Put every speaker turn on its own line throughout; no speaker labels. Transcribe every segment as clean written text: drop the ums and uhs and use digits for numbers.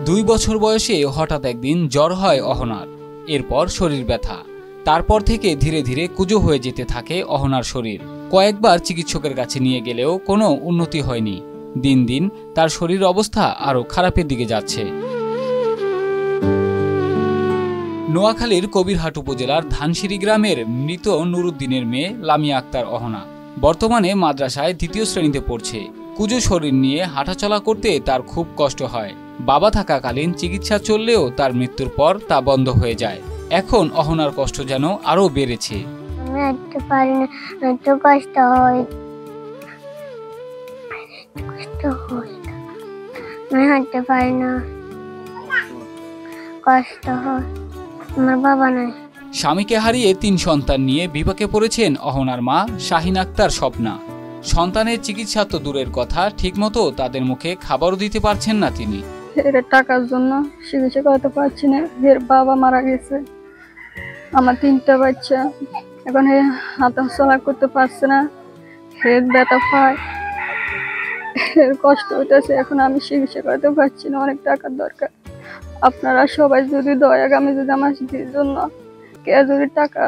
2 বছর বয়সে হঠাৎ একদিন জ্বর হয় অহনার। এরপর শরীর ব্যথা। তারপর থেকে ধীরে ধীরে কুঁজো হয়ে যেতে থাকে অহনার শরীর। কয়েকবার চিকিৎসকের কাছে নিয়ে গেলেও কোনো উন্নতি হয়নি। দিন দিন তার শরীর অবস্থা আরও খারাপের দিকে যাচ্ছে। নোয়াখালীর কবিরহাট উপজেলার ধানসিঁড়ি গ্রামের মৃত নুরুদ্দিনের মেয়ে লামিয়া আক্তার অহনা বর্তমানে মাদ্রাসায় 2য় শ্রেণীতে পড়ছে। কুঁজো শরীর নিয়ে হাঁটাচলা করতে তার খুব কষ্ট হয়। বাবা থাকাকালীন চিকিৎসা চললেও তার মৃত্যুর পর তা বন্ধ হয়ে যায়। এখন অহনার কষ্ট যেন আরো বেড়েছে।
আমি হাঁটতে পারি না, এত কষ্ট হয়, আমি হাঁটতে পারি না, কষ্ট হয়। আমার বাবা নাই।
স্বামীকে হারিয়ে 3 সন্তান নিয়ে বিপাকে পড়েছেন অহনার মা শাহিন আক্তার স্বপ্না। সন্তানের চিকিৎসা তো দূরের কথা, ঠিকমতো তাদের মুখে খাবারও দিতে পারছেন না তিনি।
এর টাকার জন্য চিকিৎসা করতে পারছি না। এর বাবা মারা গেছে, আমার 3টা বাচ্চা। এখন হাঁটা চলা করতে পারছে না, হেড ব্যথা পায়, এর কষ্ট হইতেছে। এখন আমি চিকিৎসা করতে পারছি না, অনেক টাকার দরকার। আপনারা সবাই যদি দয়াগামী যদি আমার জন্য কে যদি টাকা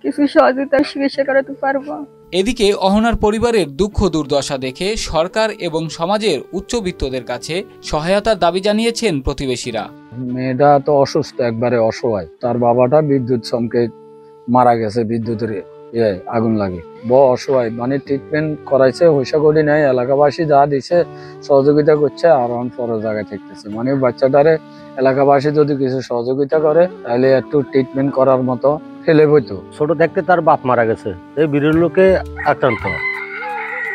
কিছু সহযোগিতা চিকিৎসা করাতে পারবো।
এদিকে অহনার পরিবারের দুঃখ দুর্দশা দেখে সরকার এবং সমাজের উচ্চবিত্তদের কাছে সহায়তার দাবি জানিয়েছেন প্রতিবেশীরা।
মেয়েটা তো অসুস্থ, একবারে অসহায়। তার বাবাটা বিদ্যুৎ চমকে মারা গেছে, বিদ্যুতের আগুন লাগে। অসহায়, মানে ট্রিটমেন্ট করাইছে, পয়সা করি নাই। এলাকাবাসী যা দিছে সহযোগিতা করছে, আর পর জায়গায় থাকতেছে। মানে বাচ্চাটারে এলাকাবাসী যদি কিছু সহযোগিতা করে তাহলে একটু ট্রিটমেন্ট করার মতো ফেলে বইতো।
ছোট থাকতে তার বাপ মারা গেছে, এই বিরল লোকে আক্রান্ত।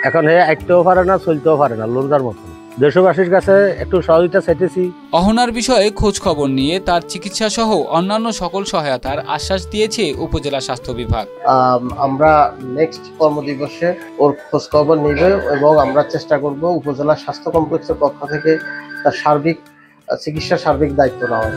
এখন একটাও পারে না, চলতেও পারে না, লোনদার মতো। দেশবাসীর কাছে একটু সহযোগিতা চাইতেছি।
অহনার বিষয়ে খোঁজ খবর নিয়ে তার চিকিৎসা সহ অন্যান্য সকল সহায়তার আশ্বাস দিয়েছে উপজেলা স্বাস্থ্য বিভাগ।
আমরা নেক্সট কর্মদিবসে ওর খোঁজ খবর নিবে এবং আমরা চেষ্টা করব উপজেলা স্বাস্থ্য কমপ্লেক্সের পক্ষ থেকে তার সার্বিক চিকিৎসার সার্বিক দায়িত্ব নেওয়া।